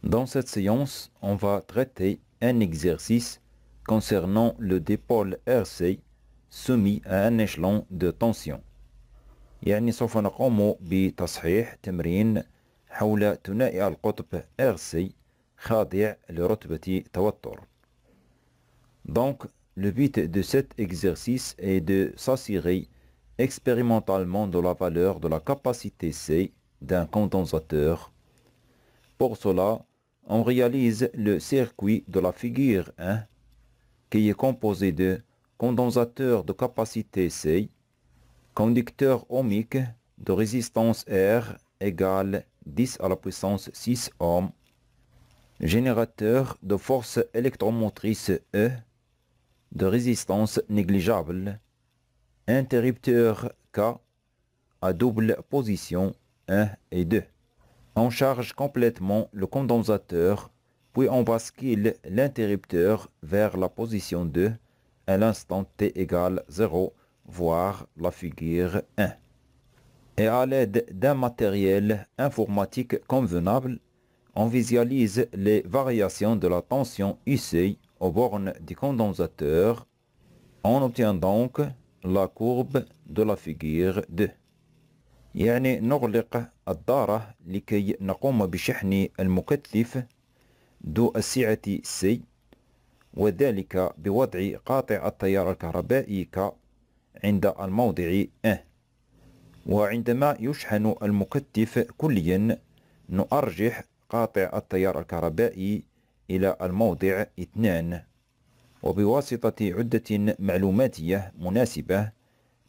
Dans cette séance, on va traiter un exercice concernant le dipôle RC soumis à un échelon de tension. يعني سوف نقوم بتصحيح تمرين حول ثنائي القطب RC خاضع لرتبة توتر. Donc, le but de cet exercice est de s'assurer expérimentalement de la valeur de la capacité C d'un condensateur. Pour cela, on réalise le circuit de la figure 1 qui est composé de condensateur de capacité C, conducteur ohmique de résistance R égale 10 à la puissance 6 ohms, générateur de force électromotrice E de résistance négligeable, interrupteur K à double position 1 et 2. On charge complètement le condensateur, puis on bascule l'interrupteur vers la position 2 à l'instant t égale 0, voire la figure 1. Et à l'aide d'un matériel informatique convenable, on visualise les variations de la tension IC aux bornes du condensateur. On obtient donc la courbe de la figure 2. يعني نغلق الدارة لكي نقوم بشحن المكثف ذو السعة C، وذلك بوضع قاطع التيار الكهربائي K عند الموضع 1. وعندما يشحن المكثف كليا نؤرجح قاطع التيار الكهربائي إلى الموضع 2، وبواسطة عدة معلوماتية مناسبة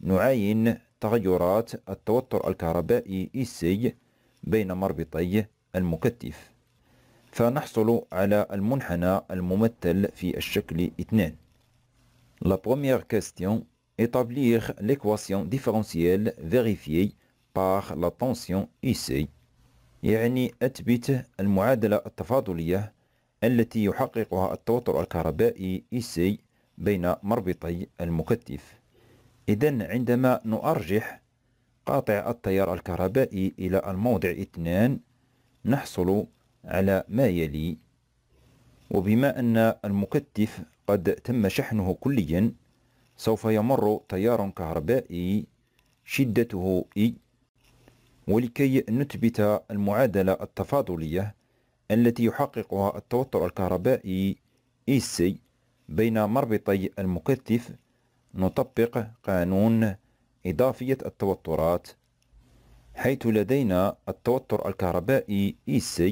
نعاين تغيرات التوتر الكهربائي EC بين مربطي المكثف، فنحصل على المنحنى الممثل في الشكل 2. La première question: établir l'équation différentielle vérifiée par la tension IC. يعني أثبت المعادلة التفاضلية التي يحققها التوتر الكهربائي EC بين مربطي المكثف. إذن عندما نؤرجح قاطع التيار الكهربائي إلى الموضع 2 نحصل على ما يلي. وبما أن المكثف قد تم شحنه كليا سوف يمر تيار كهربائي شدته E، ولكي نثبت المعادلة التفاضلية التي يحققها التوتر الكهربائي EC بين مربطي المكثف نطبق قانون إضافية التوترات، حيث لدينا التوتر الكهربائي EC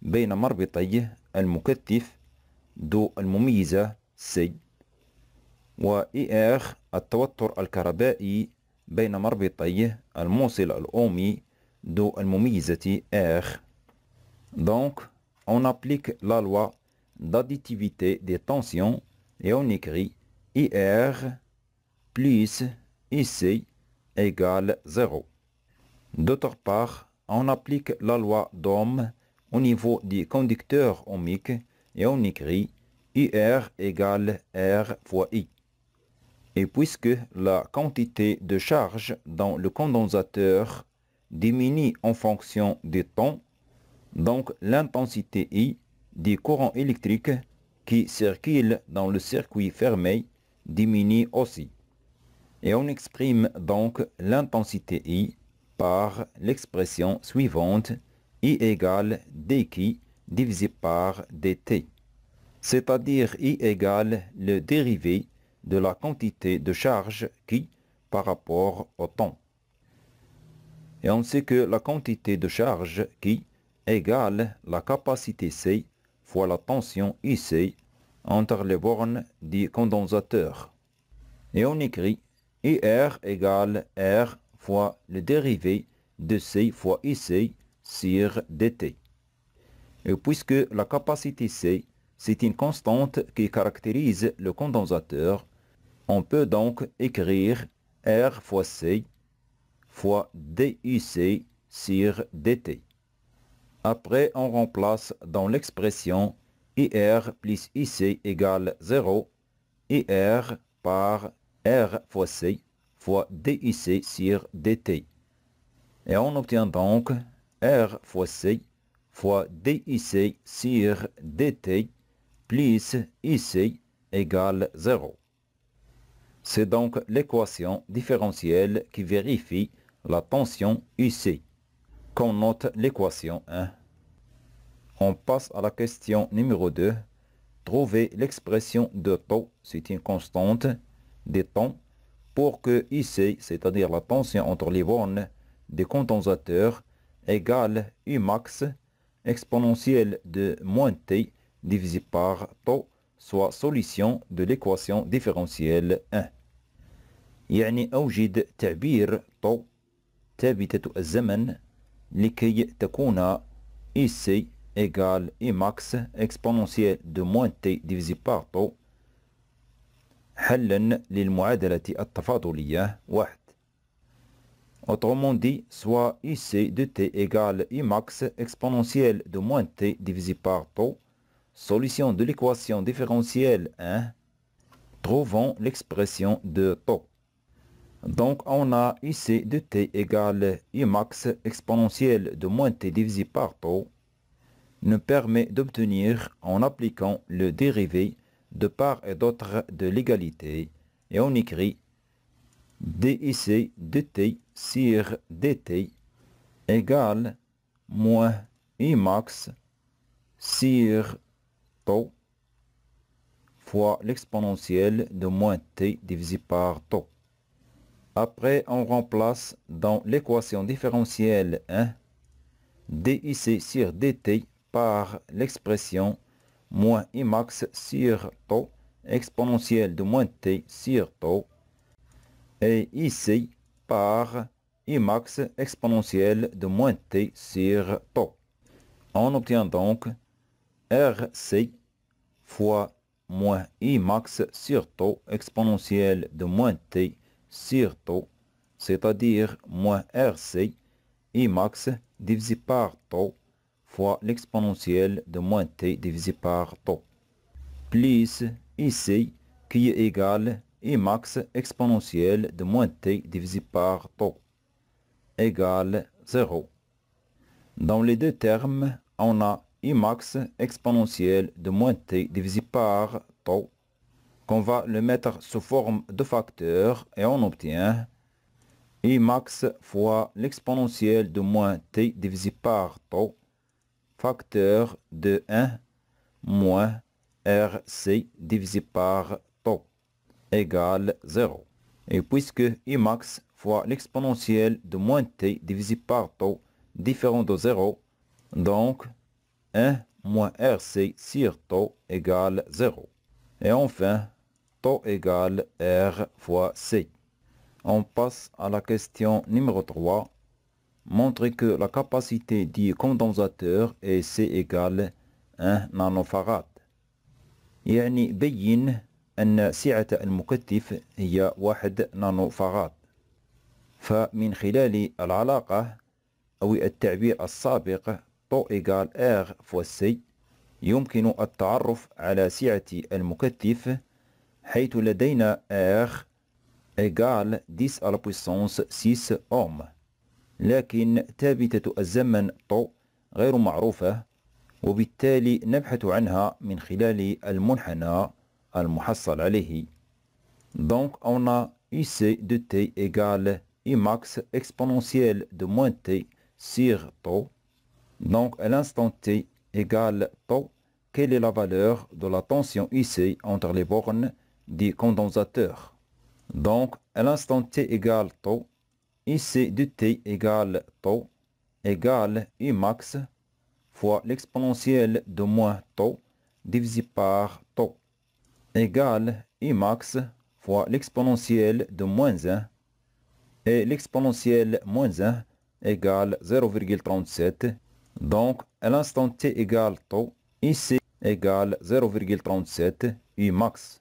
بين مربطي المكثف ذو المميزة C، و ER التوتر الكهربائي بين مربطي الموصل الأومي ذو المميزة R. Donc, on applique la loi d'additivité des tensions et on écrit IR plus IC égale 0. D'autre part, on applique la loi d'Ohm au niveau du conducteur ohmique et on écrit IR égale R fois I. Et puisque la quantité de charge dans le condensateur diminue en fonction du temps, donc l'intensité I du courant électrique qui circule dans le circuit fermé diminue aussi. Et on exprime donc l'intensité I par l'expression suivante: I égale dQ divisé par dt, c'est-à-dire I égale le dérivé de la quantité de charge qui par rapport au temps. Et on sait que la quantité de charge qui égale la capacité C fois la tension IC entre les bornes du condensateur. Et on écrit IR égale R fois le dérivé de C fois IC sur dt. Et puisque la capacité C, c'est une constante qui caractérise le condensateur, on peut donc écrire R fois C fois DUC sur dt. Après, on remplace dans l'expression IR plus IC égale 0, IR par R fois C fois DUC sur dt. Et on obtient donc R fois C fois DIC sur DT plus IC égale 0. C'est donc l'équation différentielle qui vérifie la tension IC. Qu'on note l'équation 1. On passe à la question numéro 2. Trouver l'expression de taux, c'est une constante des temps, pour que IC, c'est-à-dire la tension entre les bornes des condensateurs, égale Umax exponentielle de moins T divisé par taux, soit solution de l'équation différentielle 1. يعني أوجد تعبير طو ثابتة الزمن لكي تكون IC égale Imax exponentielle de moins T divisé par taux حلا للمعادلة التفاضلية 1. Autrement dit, soit IC de T égale Imax exponentielle de moins T divisé par taux, solution de l'équation différentielle 1, trouvons l'expression de taux. Donc, on a IC de T égale Imax exponentielle de moins T divisé par taux, nous permet d'obtenir en appliquant le dérivé de part et d'autre de l'égalité, et on écrit DIC de T sur DT égale moins Imax sur taux fois l'exponentielle de moins T divisé par taux. Après, on remplace dans l'équation différentielle 1 DIC sur DT par l'expression moins Imax sur taux exponentielle de moins T sur taux et IC par Imax exponentielle de moins T sur taux. On obtient donc RC fois moins Imax sur taux exponentielle de moins T sur taux, c'est-à-dire moins RC Imax divisé par taux fois l'exponentielle de moins T divisé par taux, plus IC qui est égal Imax exponentielle de moins T divisé par taux, égale 0. Dans les deux termes, on a Imax exponentielle de moins T divisé par taux, qu'on va le mettre sous forme de facteur et on obtient Imax fois l'exponentielle de moins T divisé par taux, facteur de 1 moins RC divisé par taux, égale 0. Et puisque Imax fois l'exponentielle de moins T divisé par taux différent de 0, donc 1 moins RC sur taux égale 0. Et enfin, taux égale R fois C. On passe à la question numéro 3. Montrer que la capacité du condensateur est C égale 1 nanofarad. يعني بين أن سعة المكثف هي 1 نانوفاراد. فمن خلال العلاقة أو التعبير السابق طو إيجال R فوا C يمكن التعرف على سعة المكثف حيث لدينا R إيجال 10 à la puissance 6 أوم، لكن ثابتة الزمن طو غير معروفة وبالتالي نبحث عنها من خلال المنحنى المحصل عليه. Donc on a IC de T égale Imax exponentielle de moins T sur taux. Donc à l'instant T égale taux, quelle est la valeur de la tension IC entre les bornes du condensateur? Donc à l'instant T égale taux, IC de T égale taux égale Imax fois l'exponentielle de moins taux divisé par taux égale Imax fois l'exponentielle de moins 1 et l'exponentielle moins 1 égale 0,37. Donc à l'instant T égale taux, IC égale 0,37 Imax.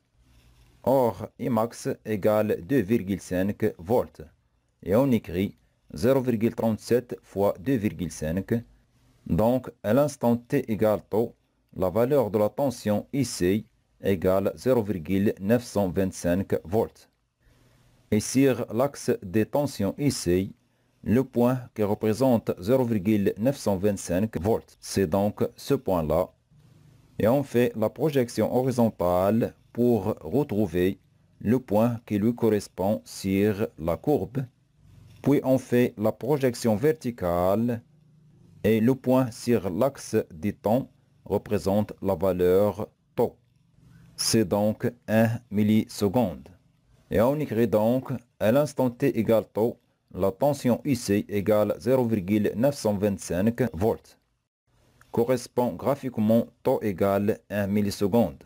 Or Imax égale 2,5 volts et on écrit 0,37 fois 2,5. Donc, à l'instant T égale taux, la valeur de la tension IC égale 0,925 volts. Et sur l'axe des tensions IC, le point qui représente 0,925 volts. C'est donc ce point-là. Et on fait la projection horizontale pour retrouver le point qui lui correspond sur la courbe. Puis on fait la projection verticale et le point sur l'axe du temps représente la valeur tau. C'est donc 1 milliseconde. Et on écrit donc à l'instant t égale tau, la tension ici égale 0,925 volts. Correspond graphiquement tau égale 1 milliseconde.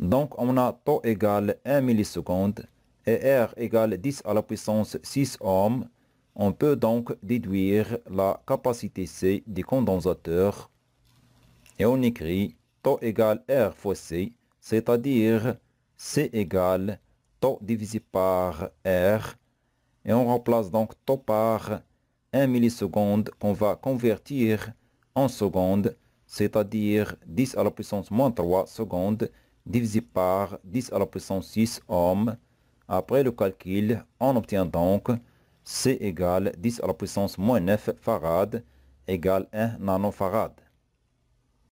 Donc on a tau égale 1 milliseconde et R égale 10 à la puissance 6 ohms. On peut donc déduire la capacité C du condensateur et on écrit tau égale R fois C, c'est-à-dire C égale tau divisé par R, et on remplace donc tau par 1 milliseconde qu'on va convertir en secondes, c'est-à-dire 10 à la puissance moins 3 secondes divisé par 10 à la puissance 6 ohms. Après le calcul, on obtient donc C égale 10 à la puissance moins 9 farad égale 1 nanofarad.